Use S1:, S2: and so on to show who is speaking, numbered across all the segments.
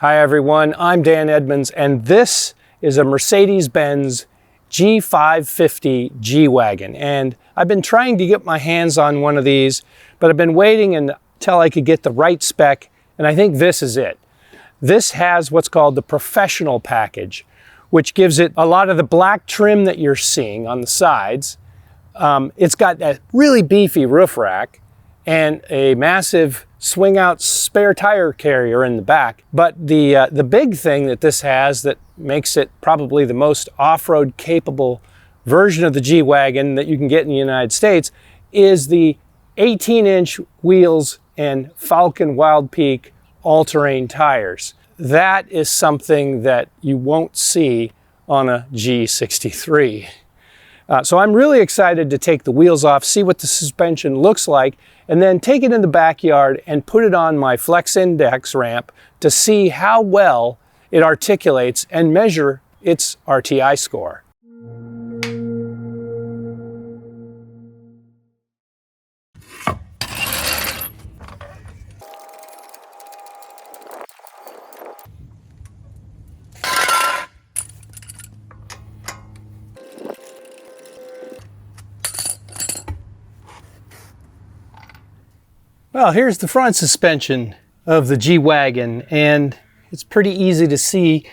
S1: Hi everyone, I'm Dan Edmunds, and this is a Mercedes-Benz G550 G-Wagon. And I've been trying to get my hands on one of these, but I've been waiting until I could get the right spec, and I think this is it. This has what's called the Professional package, which gives it a lot of the black trim that you're seeing on the sides. It's got a really beefy roof rack and a massive swing out spare tire carrier in the back. But the big thing that this has that makes it probably the most off-road capable version of the G-Wagon that you can get in the United States is the 18-inch wheels and Falcon Wild Peak all-terrain tires. That is something that you won't see on a G63. So I'm really excited to take the wheels off, see what the suspension looks like, and then take it in the backyard and put it on my Flex Index ramp to see how well it articulates and measure its RTI score. Well, here's the front suspension of the G-Wagon, and it's pretty easy to see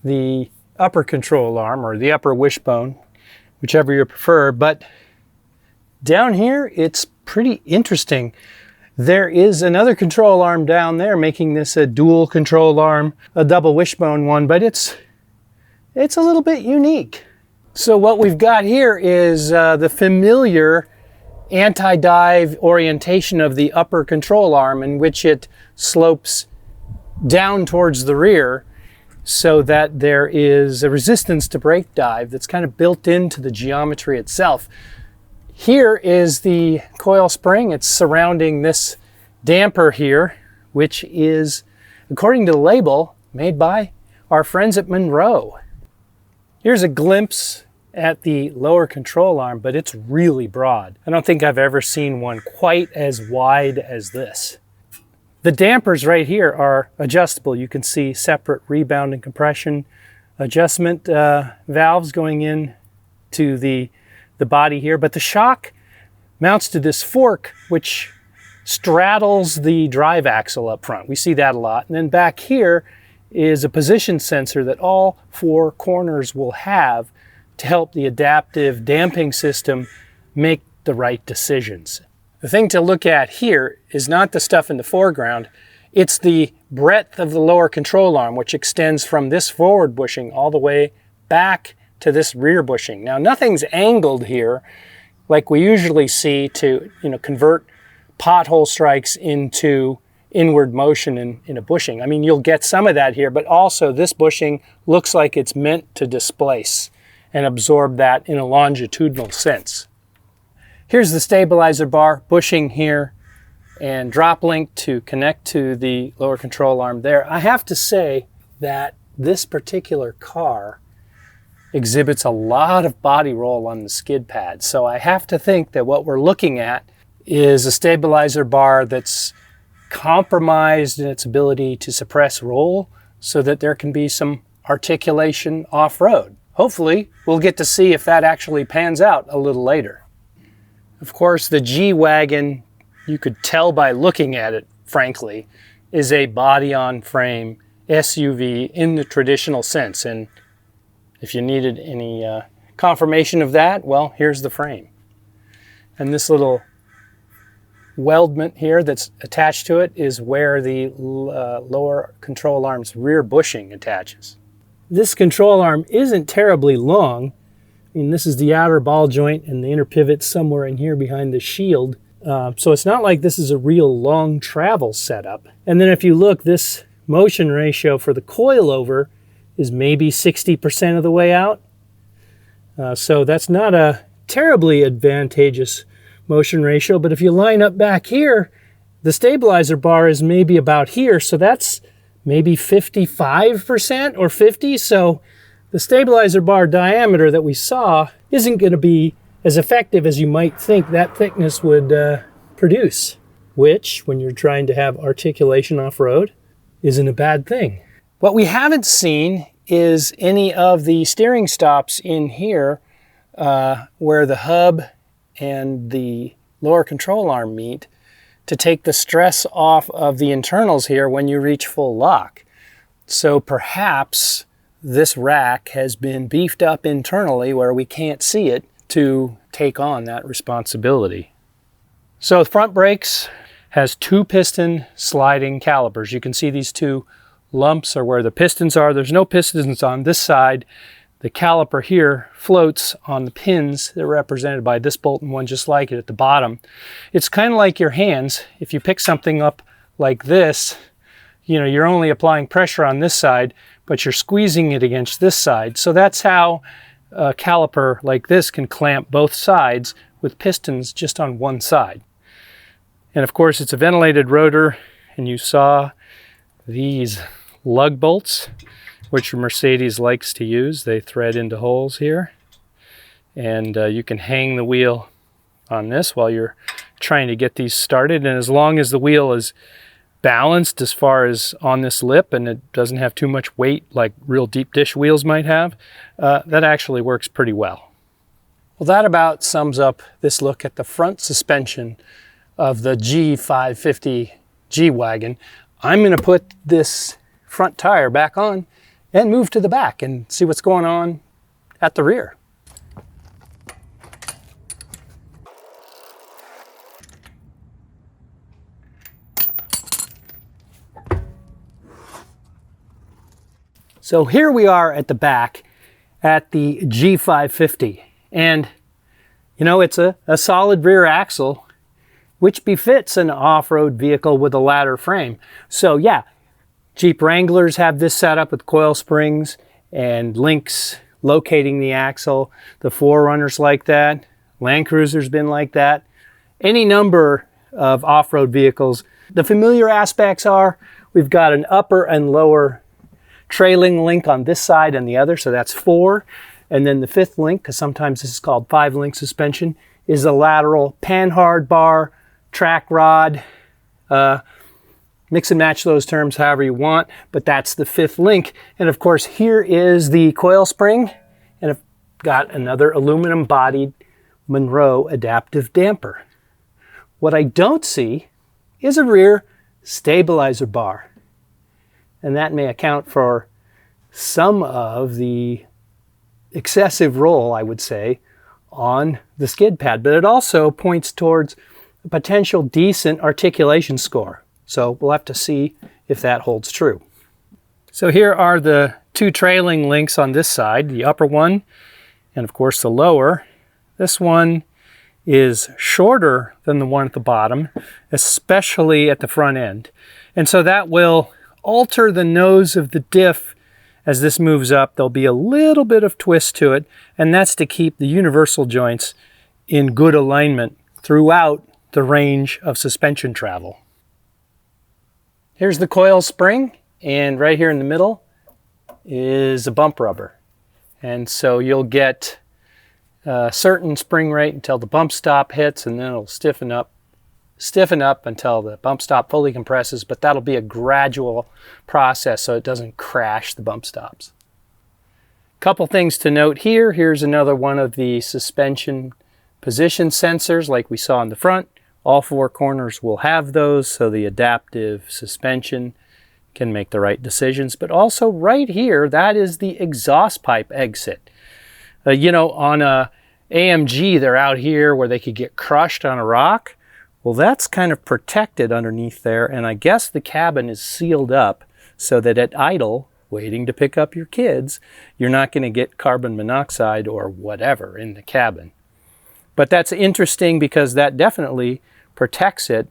S1: the upper control arm or the upper wishbone, whichever you prefer, but down here it's pretty interesting. There is another control arm down there, making this a dual control arm, a double wishbone one, but it's a little bit unique. So what we've got here is the familiar anti-dive orientation of the upper control arm, in which it slopes down towards the rear so that there is a resistance to brake dive that's kind of built into the geometry itself. Here is the coil spring. It's surrounding this damper here, which is, according to the label, made by our friends at Monroe. Here's a glimpse at the lower control arm, but it's really broad. I don't think I've ever seen one quite as wide as this. The dampers right here are adjustable. You can see separate rebound and compression adjustment valves going in to the body here, but the shock mounts to this fork which straddles the drive axle up front. We see that a lot. And then back here is a position sensor that all four corners will have to help the adaptive damping system make the right decisions. The thing to look at here is not the stuff in the foreground, it's the breadth of the lower control arm, which extends from this forward bushing all the way back to this rear bushing. Now, nothing's angled here like we usually see to convert pothole strikes into inward motion in a bushing. I mean, you'll get some of that here, but also this bushing looks like it's meant to displace and absorb that in a longitudinal sense. Here's the stabilizer bar, bushing here, and drop link to connect to the lower control arm there. I have to say that this particular car exhibits a lot of body roll on the skid pad, so I have to think that what we're looking at is a stabilizer bar that's compromised in its ability to suppress roll so that there can be some articulation off-road. Hopefully, we'll get to see if that actually pans out a little later. Of course, the G-Wagon, you could tell by looking at it, frankly, is a body-on-frame SUV in the traditional sense. And if you needed any confirmation of that, well, here's the frame. And this little weldment here that's attached to it is where the lower control arm's rear bushing attaches. This control arm isn't terribly long. I mean, this is the outer ball joint and the inner pivot somewhere in here behind the shield. So it's not like this is a real long travel setup. And then if you look, this motion ratio for the coilover is maybe 60% of the way out. So that's not a terribly advantageous motion ratio, but if you line up back here, the stabilizer bar is maybe about here, so that's maybe 55% or 50, so the stabilizer bar diameter that we saw isn't going to be as effective as you might think that thickness would produce, which, when you're trying to have articulation off-road, isn't a bad thing. What we haven't seen is any of the steering stops in here where the hub and the lower control arm meet to take the stress off of the internals here when you reach full lock. So perhaps this rack has been beefed up internally where we can't see it to take on that responsibility. So the front brakes has 2 piston sliding calipers. You can see these 2 lumps are where the pistons are. There's no pistons on this side. The caliper here floats on the pins that are represented by this bolt and one just like it at the bottom. It's kind of like your hands. If you pick something up like this, you know, you're only applying pressure on this side, but you're squeezing it against this side. So that's how a caliper like this can clamp both sides with pistons just on one side. And of course, it's a ventilated rotor, and you saw these lug bolts, which Mercedes likes to use. They thread into holes here, and you can hang the wheel on this while you're trying to get these started. And as long as the wheel is balanced as far as on this lip and it doesn't have too much weight like real deep dish wheels might have, that actually works pretty well. Well, that about sums up this look at the front suspension of the G550 G-Wagon. I'm going to put this front tire back on and move to the back and see what's going on at the rear. So here we are at the back at the G550, and you know, it's a solid rear axle which befits an off-road vehicle with a ladder frame. So yeah, Jeep Wranglers have this setup with coil springs and links locating the axle. The 4Runner's like that. Land Cruiser's been like that. Any number of off-road vehicles. The familiar aspects are we've got an upper and lower trailing link on this side and the other, so that's 4. And then the 5th link, because sometimes this is called 5-link suspension, is a lateral panhard bar, track rod. Mix and match those terms however you want, but that's the 5th link. And of course, here is the coil spring, and I've got another aluminum bodied Monroe adaptive damper. What I don't see is a rear stabilizer bar, and that may account for some of the excessive roll, I would say, on the skid pad, but it also points towards a potential decent articulation score. So we'll have to see if that holds true. So here are the 2 trailing links on this side, the upper one and of course the lower. This one is shorter than the one at the bottom, especially at the front end. And so that will alter the nose of the diff as this moves up. There'll be a little bit of twist to it, and that's to keep the universal joints in good alignment throughout the range of suspension travel. Here's the coil spring, and right here in the middle is a bump rubber. And so you'll get a certain spring rate until the bump stop hits, and then it'll stiffen up until the bump stop fully compresses, but that'll be a gradual process so it doesn't crash the bump stops. Couple things to note here. Here's another one of the suspension position sensors like we saw in the front. All 4 corners will have those, so the adaptive suspension can make the right decisions. But also right here, that is the exhaust pipe exit. You know, on a AMG, they're out here where they could get crushed on a rock. Well, that's kind of protected underneath there, and I guess the cabin is sealed up so that at idle, waiting to pick up your kids, you're not going to get carbon monoxide or whatever in the cabin. But that's interesting because that definitely protects it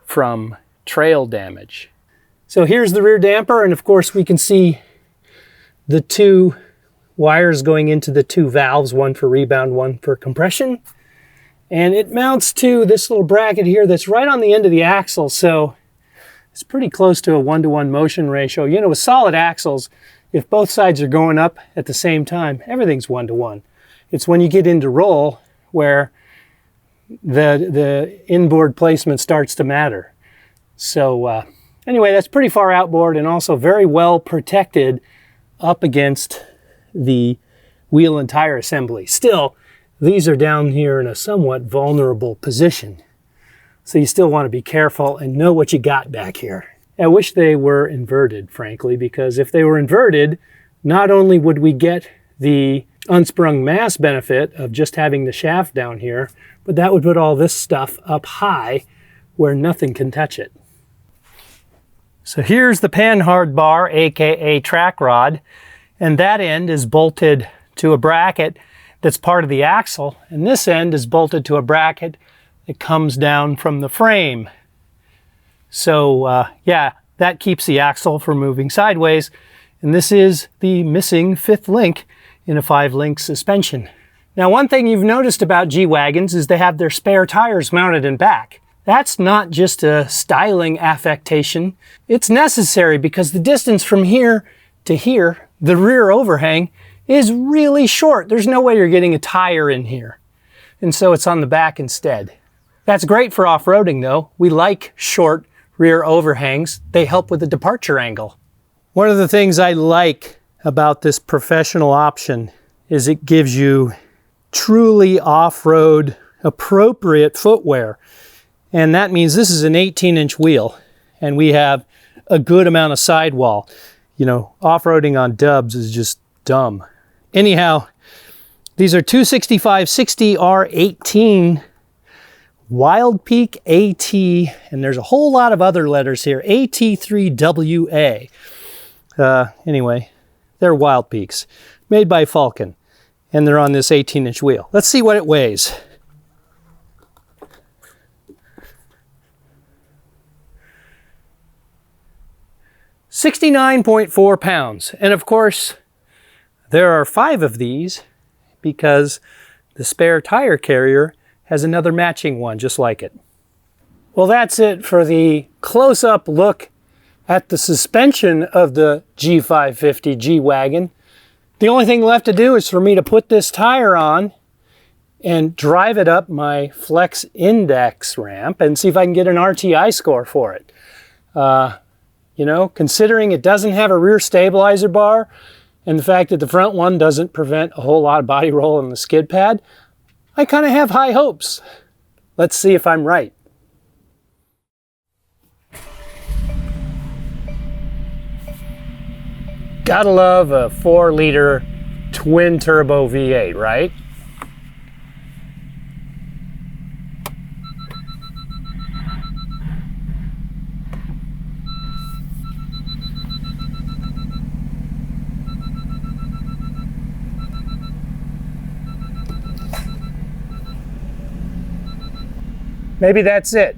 S1: from trail damage. So here's the rear damper, and of course we can see the 2 wires going into the 2 valves, one for rebound, one for compression. And it mounts to this little bracket here that's right on the end of the axle, so it's pretty close to a 1-to-1 motion ratio. You know, with solid axles, if both sides are going up at the same time, everything's 1-to-1. It's when you get into roll where the inboard placement starts to matter. So Anyway, that's pretty far outboard and also very well protected up against the wheel and tire assembly. Still, these are down here in a somewhat vulnerable position. So you still want to be careful and know what you got back here. I wish they were inverted, frankly, because if they were inverted, not only would we get the unsprung mass benefit of just having the shaft down here, but that would put all this stuff up high where nothing can touch it. So here's the panhard bar, aka track rod, and that end is bolted to a bracket that's part of the axle, and this end is bolted to a bracket that comes down from the frame. So yeah, that keeps the axle from moving sideways, and this is the missing fifth link in a 5-link suspension. Now, one thing you've noticed about G-Wagons is they have their spare tires mounted in back. That's not just a styling affectation. It's necessary because the distance from here to here, the rear overhang, is really short. There's no way you're getting a tire in here. And so it's on the back instead. That's great for off-roading though. We like short rear overhangs. They help with the departure angle. One of the things I like about this professional option is it gives you truly off-road appropriate footwear. And that means this is an 18-inch wheel and we have a good amount of sidewall. You know, off-roading on dubs is just dumb. Anyhow, these are 265/60 R18 Wild Peak AT, and there's a whole lot of other letters here, AT3WA. Anyway, they're Wild Peaks, made by Falcon, and they're on this 18-inch wheel. Let's see what it weighs. $69.4 pounds, and of course, there are 5 of these because the spare tire carrier has another matching one just like it. Well, that's it for the close-up look at the suspension of the G550 G-Wagon. The only thing left to do is for me to put this tire on and drive it up my Flex Index ramp and see if I can get an RTI score for it. You know, considering it doesn't have a rear stabilizer bar and the fact that the front one doesn't prevent a whole lot of body roll on the skid pad, I kind of have high hopes. Let's see if I'm right. Gotta love a 4-liter twin turbo V8, right? Maybe that's it.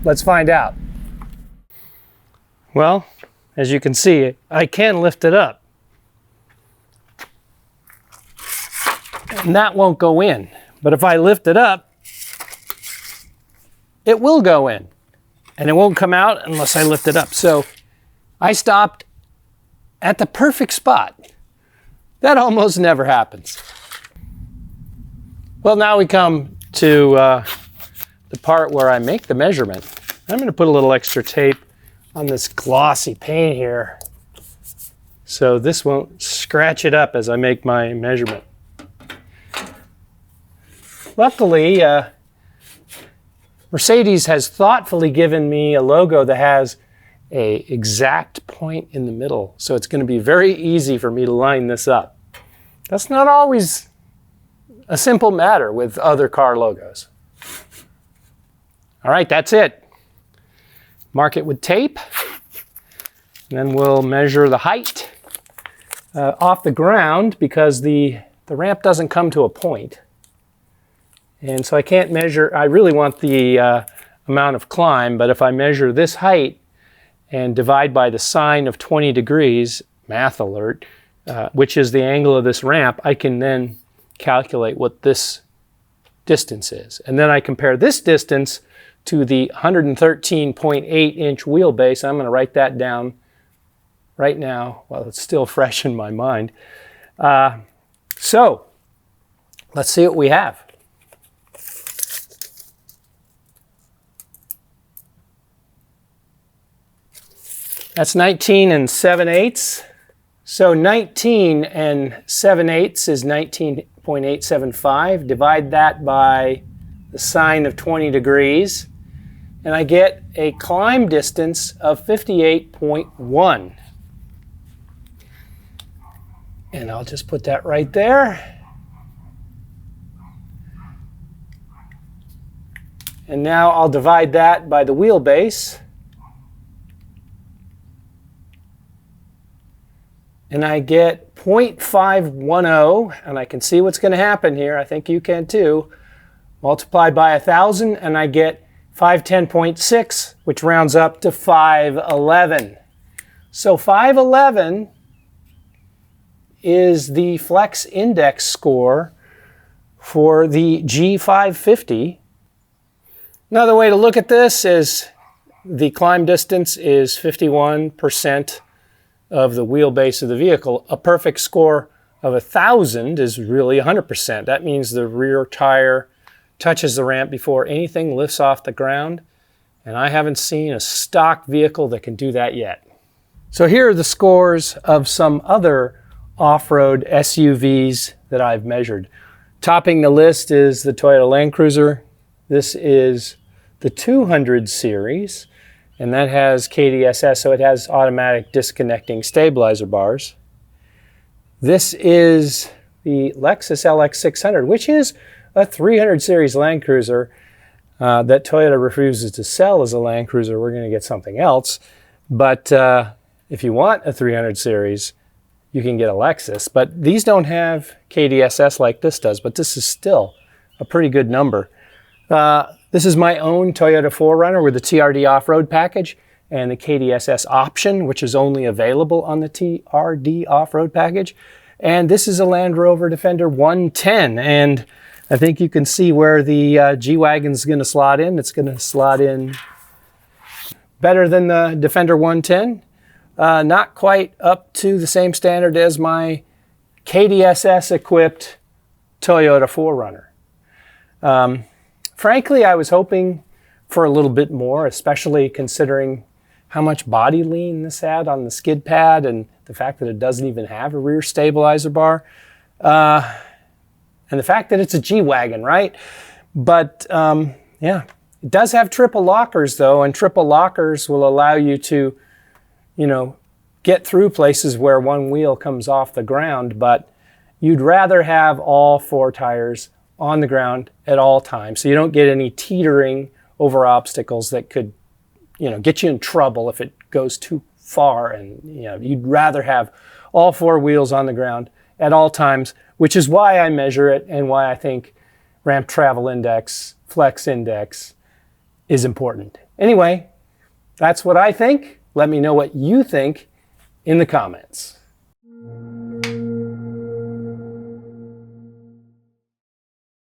S1: Let's find out. Well, as you can see, I can lift it up. And that won't go in. But if I lift it up, it will go in. And it won't come out unless I lift it up. So I stopped at the perfect spot. That almost never happens. Well, now we come to the part where I make the measurement. I'm going to put a little extra tape on this glossy paint here so this won't scratch it up as I make my measurement. Luckily, Mercedes has thoughtfully given me a logo that has an exact point in the middle, so it's going to be very easy for me to line this up. That's not always a simple matter with other car logos. All right, that's it. Mark it with tape. And then we'll measure the height off the ground because the ramp doesn't come to a point. And so I can't measure, I really want the amount of climb, but if I measure this height and divide by the sine of 20 degrees, math alert, which is the angle of this ramp, I can then calculate what this distance is. And then I compare this distance to the 113.8-inch wheelbase. I'm going to write that down right now while it's still fresh in my mind. So let's see what we have. That's 19 and 7/8. So 19 and 7/8 is 19.875. Divide that by the sine of 20 degrees, and I get a climb distance of 58.1. And I'll just put that right there. And now I'll divide that by the wheelbase. And I get 0.510, and I can see what's going to happen here. I think you can too. Multiply by 1,000, and I get 510.6, which rounds up to 511. So 511 is the flex index score for the G550. Another way to look at this is the climb distance is 51% of the wheelbase of the vehicle. A perfect score of 1,000 is really 100%. That means the rear tire touches the ramp before anything lifts off the ground, and I haven't seen a stock vehicle that can do that yet. So here are the scores of some other off-road SUVs that I've measured. Topping the list is the Toyota Land Cruiser. This is the 200 series, and that has KDSS, so it has automatic disconnecting stabilizer bars. This is the Lexus LX600, which is a 300 series Land Cruiser that Toyota refuses to sell as a Land Cruiser. We're going to get something else. But if you want a 300 series, you can get a Lexus. But these don't have KDSS like this does, but this is still a pretty good number. This is my own Toyota 4Runner with the TRD off-road package and the KDSS option, which is only available on the TRD off-road package. And this is a Land Rover Defender 110. And I think you can see where the G-Wagon is going to slot in. It's going to slot in better than the Defender 110. Not quite up to the same standard as my KDSS-equipped Toyota 4Runner. Frankly, I was hoping for a little bit more, especially considering how much body lean this had on the skid pad and the fact that it doesn't even have a rear stabilizer bar. And the fact that it's a G-Wagon, right? But yeah, it does have triple lockers though, and triple lockers will allow you to, get through places where one wheel comes off the ground, but you'd rather have all four tires on the ground at all times, so you don't get any teetering over obstacles that could, get you in trouble if it goes too far. And you'd rather have all four wheels on the ground at all times, which is why I measure it and why I think Ramp Travel Index, Flex Index is important. Anyway, that's what I think. Let me know what you think in the comments.